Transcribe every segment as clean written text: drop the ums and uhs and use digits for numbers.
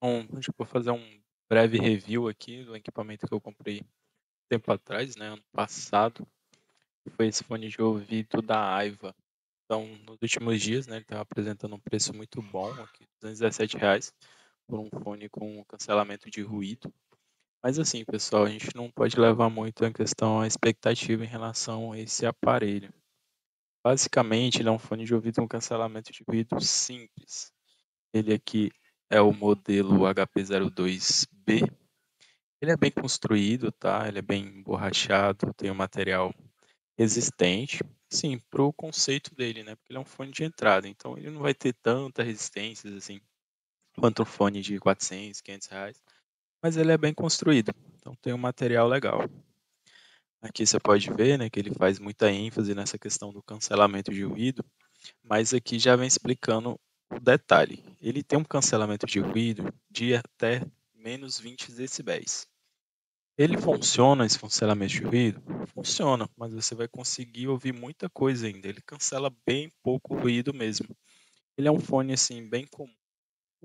Bom, hoje eu vou fazer um breve review aqui do equipamento que eu comprei tempo atrás, né, ano passado. Foi esse fone de ouvido da Aiva. Então, nos últimos dias, né, ele estava apresentando um preço muito bom aqui, R$ 217 por um fone com cancelamento de ruído. Mas assim, pessoal, a gente não pode levar muito em questão a expectativa em relação a esse aparelho. Basicamente, ele é um fone de ouvido com cancelamento de ruído simples. Ele aqui é o modelo HP02B. Ele é bem construído, tá, ele é bem borrachado, tem um material resistente, sim, para o conceito dele, né, porque ele é um fone de entrada, então ele não vai ter tanta resistência, assim, quanto um fone de 400, R$ 500, mas ele é bem construído, então tem um material legal. Aqui você pode ver, né, que ele faz muita ênfase nessa questão do cancelamento de ruído, mas aqui já vem explicando o detalhe. Ele tem um cancelamento de ruído de até -20 decibéis. Ele funciona, esse cancelamento de ruído? Funciona, mas você vai conseguir ouvir muita coisa ainda. Ele cancela bem pouco ruído mesmo. Ele é um fone assim bem comum.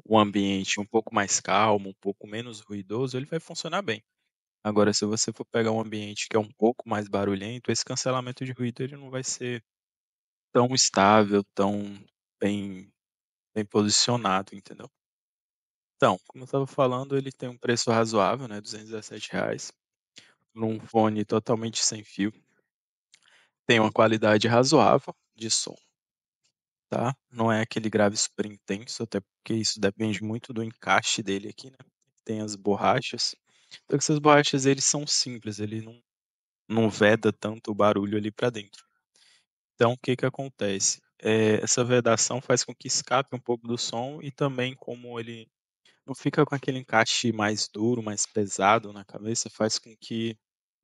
Um ambiente um pouco mais calmo, um pouco menos ruidoso, ele vai funcionar bem. Agora, se você for pegar um ambiente que é um pouco mais barulhento, esse cancelamento de ruído ele não vai ser tão estável, tão bem, bem posicionado, entendeu? Então, como eu estava falando, ele tem um preço razoável, né? R$ 217, num fone totalmente sem fio. Tem uma qualidade razoável de som, tá, não é aquele grave super intenso, até porque isso depende muito do encaixe dele aqui, né. Tem as borrachas, só que essas borrachas eles são simples, ele não veda tanto o barulho ali para dentro. Então o que que acontece, essa vedação faz com que escape um pouco do som e também como ele não fica com aquele encaixe mais duro, mais pesado na cabeça, faz com que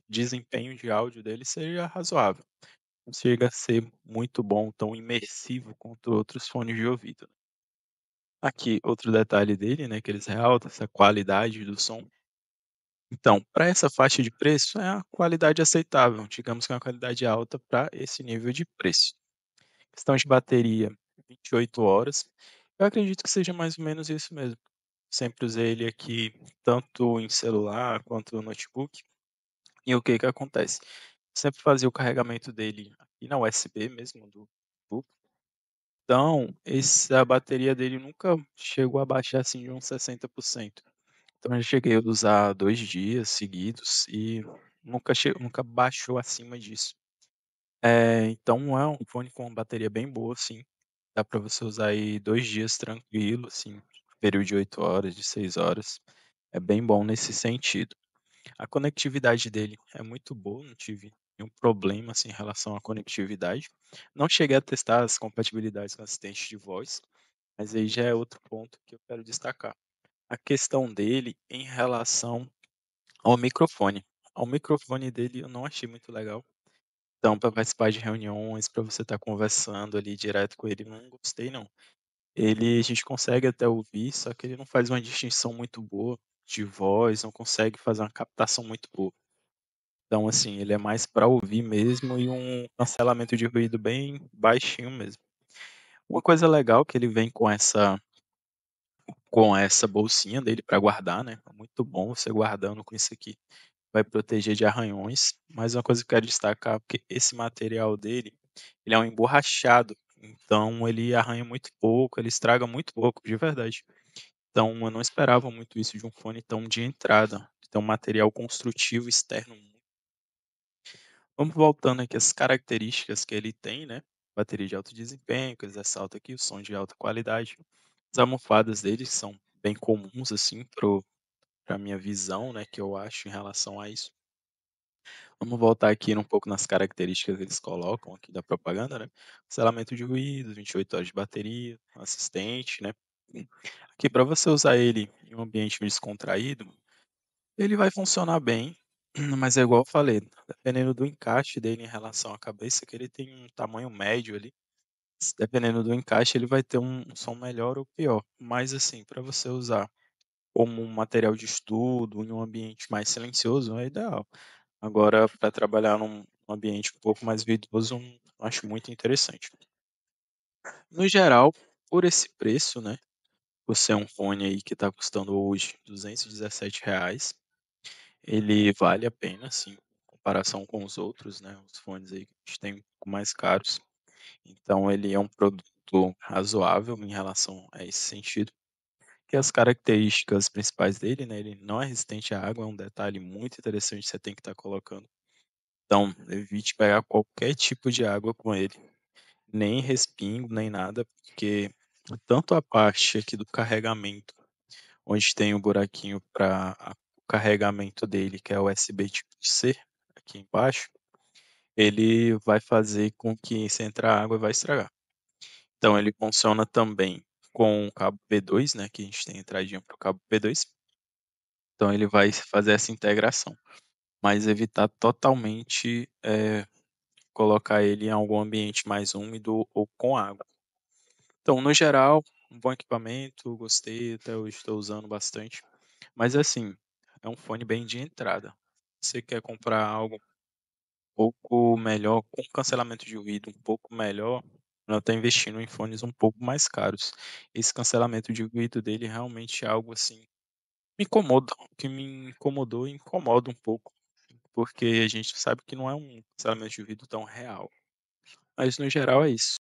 o desempenho de áudio dele seja razoável. Não chega a ser muito bom, tão imersivo quanto outros fones de ouvido. Aqui, outro detalhe dele, né, que eles realçam essa qualidade do som. Então, para essa faixa de preço, é a qualidade aceitável, digamos que é uma qualidade alta para esse nível de preço. Questão de bateria, 28 horas. Eu acredito que seja mais ou menos isso mesmo. Sempre usei ele aqui, tanto em celular quanto no notebook. E o que que acontece? Sempre fazia o carregamento dele aqui na USB mesmo do notebook. Então, a bateria dele nunca chegou a baixar, assim, de uns 60%. Então eu cheguei a usar 2 dias seguidos e nunca baixou acima disso. Então é um fone com uma bateria bem boa, sim. Dá para você usar aí 2 dias tranquilo, assim, período de 8 horas, de 6 horas. É bem bom nesse sentido. A conectividade dele é muito boa, não tive nenhum problema, assim, em relação à conectividade. Não cheguei a testar as compatibilidades com assistente de voz, mas aí já é outro ponto que eu quero destacar. A questão dele em relação ao microfone. Ao microfone dele eu não achei muito legal. Então, para participar de reuniões, para você estar conversando ali direto com ele, não gostei não. A gente consegue até ouvir, só que ele não faz uma distinção muito boa de voz, não consegue fazer uma captação muito boa. Então, assim, ele é mais para ouvir mesmo e um cancelamento de ruído bem baixinho mesmo. Uma coisa legal que ele vem com essa bolsinha dele para guardar, né, é muito bom você guardando com isso aqui, vai proteger de arranhões, mas uma coisa que eu quero destacar, porque esse material dele, ele é um emborrachado, então ele arranha muito pouco, ele estraga muito pouco, de verdade. Então eu não esperava muito isso de um fone tão de entrada, tem um material construtivo externo. Vamos voltando aqui às características que ele tem, né, bateria de alto desempenho, que eles ressaltam aqui, o som de alta qualidade. As almofadas deles são bem comuns, assim, para minha visão, né, que eu acho em relação a isso. Vamos voltar aqui um pouco nas características que eles colocam aqui da propaganda, né. Selamento de ruído, 28 horas de bateria, assistente, né. Hum. Aqui para você usar ele em um ambiente descontraído, ele vai funcionar bem, mas é igual eu falei, dependendo do encaixe dele em relação à cabeça, que ele tem um tamanho médio ali, dependendo do encaixe ele vai ter um som melhor ou pior. Mas assim, para você usar como um material de estudo, em um ambiente mais silencioso, é ideal. Agora, para trabalhar num ambiente um pouco mais ruidoso, não acho muito interessante. No geral, por esse preço, né, por ser um fone aí que está custando hoje R$ 217, ele vale a pena sim, em comparação com os outros, né, os fones aí que a gente tem um pouco mais caros. Então ele é um produto razoável em relação a esse sentido. Que as características principais dele, né, ele não é resistente à água, é um detalhe muito interessante que você tem que estar colocando. Então, evite pegar qualquer tipo de água com ele, nem respingo, nem nada, porque tanto a parte aqui do carregamento, onde tem o buraquinho para o carregamento dele, que é o USB tipo C, aqui embaixo, ele vai fazer com que se entrar água vai estragar. Então ele funciona também com o cabo P2, né, que a gente tem entradinha para o cabo P2, então ele vai fazer essa integração, mas evitar totalmente, colocar ele em algum ambiente mais úmido ou com água. Então, no geral, um bom equipamento, gostei, até hoje estou usando bastante, mas assim, é um fone bem de entrada. Você quer comprar algo um pouco melhor, com cancelamento de ruído um pouco melhor, ela está investindo em fones um pouco mais caros. Esse cancelamento de ruído dele realmente é algo assim, me incomoda, o que me incomodou e incomoda um pouco, porque a gente sabe que não é um cancelamento de ruído tão real. Mas no geral é isso.